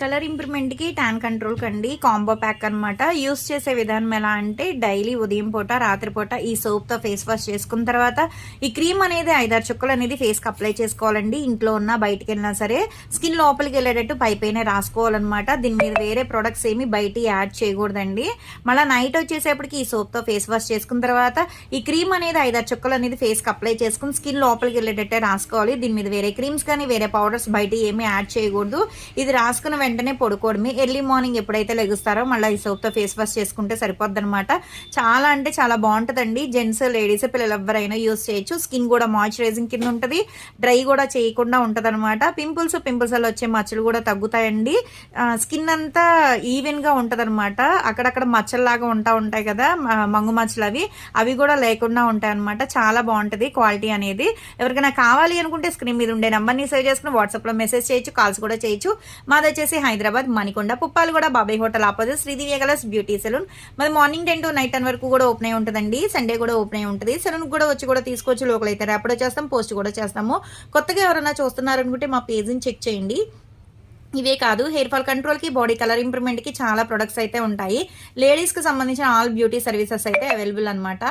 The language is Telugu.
కలర్ ఇంప్రూవ్మెంట్కి ట్యాన్ కంట్రోల్ కండి కాంబో ప్యాక్ అనమాట. యూస్ చేసే విధానం ఎలా అంటే డైలీ ఉదయం పూట రాత్రిపూట ఈ సోప్తో ఫేస్ వాష్ చేసుకున్న తర్వాత ఈ క్రీమ్ అనేది 5-6 చుక్కలు అనేది ఫేస్కి అప్లై చేసుకోవాలండి. ఇంట్లో ఉన్న బయటికి వెళ్ళినా సరే స్కిన్ లోపలికి వెళ్ళేటట్టు పైపైనే రాసుకోవాలన్నమాట. దీని మీద వేరే ప్రొడక్ట్స్ ఏమి బయట యాడ్ చేయకూడదండి. మళ్ళీ నైట్ వచ్చేసేపటికి ఈ సోప్తో ఫేస్ వాష్ చేసుకున్న తర్వాత ఈ క్రీమ్ అనేది 5-6 చుక్కలు అనేది ఫేస్కి అప్లై చేసుకుని స్కిన్ లోపలికి వెళ్ళేటట్టే రాసుకోవాలి. దీని మీద వేరే క్రీమ్స్ కానీ వేరే పౌడర్స్ బయట ఏమీ యాడ్ చేయకూడదు. ఇది రాసుకున్న వెంటనే పడుకోవడమే. ఎర్లీ మార్నింగ్ ఎప్పుడైతే లెగుస్తారో మళ్ళీ ఈ సోప్తో ఫేస్ వాష్ చేసుకుంటే సరిపోద్ది అనమాట. చాలా అంటే చాలా బాగుంటుందండి. జెంట్స్ లేడీస్ పిల్లలు ఎవరైనా యూస్ చేయొచ్చు. స్కిన్ కూడా మాయిశ్చరైజింగ్ కింద ఉంటుంది, డ్రై కూడా చేయకుండా ఉంటుంది అనమాట. పింపుల్స్ వల్ల వచ్చే మచ్చలు కూడా తగ్గుతాయండి. స్కిన్ అంతా ఈవెన్ గా ఉంటది అనమాట. అక్కడక్కడ మచ్చల్లాగా ఉంటాయి కదా మంగు మచ్చలు, అవి కూడా లేకుండా ఉంటాయి అనమాట. చాలా బాగుంటది క్వాలిటీ అనేది. ఎవరికైనా కావాలి అనుకుంటే స్క్రీన్ మీద ఉండే నెంబర్ని సేవ్ చేసుకుని వాట్సాప్ లో మెసేజ్ చేయొచ్చు, కాల్స్ కూడా చేయొచ్చు. మాది వచ్చేసి Hyderabad Manikonda Puppalaguda Babai hotel opposite Sridivya colours beauty salon. మరి మార్నింగ్ 10 to నైట్ 10 వరకు కూడా ఓపెన్ అయి ఉంటుందండి. సండే కూడా ఓపెన్ అయి ఉంటుంది. సెలూన్ కూడా వచ్చి కూడా తీసుకోవచ్చు. లోకల్ అయితే ర్యాపిడో చేస్తాం, పోస్ట్ కూడా చేస్తాము. కొత్తగా ఎవరైనా చూస్తున్నారనుకుంటే మా పేజ్ని చెక్ చేయండి. ఇవే కాదు, హెయిర్ ఫాల్ కంట్రోల్కి బాడీ కలర్ ఇంప్రూవ్మెంట్కి చాలా ప్రొడక్ట్స్ అయితే ఉంటాయి. లేడీస్కి సంబంధించిన ఆల్ బ్యూటీ సర్వీసెస్ అయితే అవైలబుల్ అనమాట.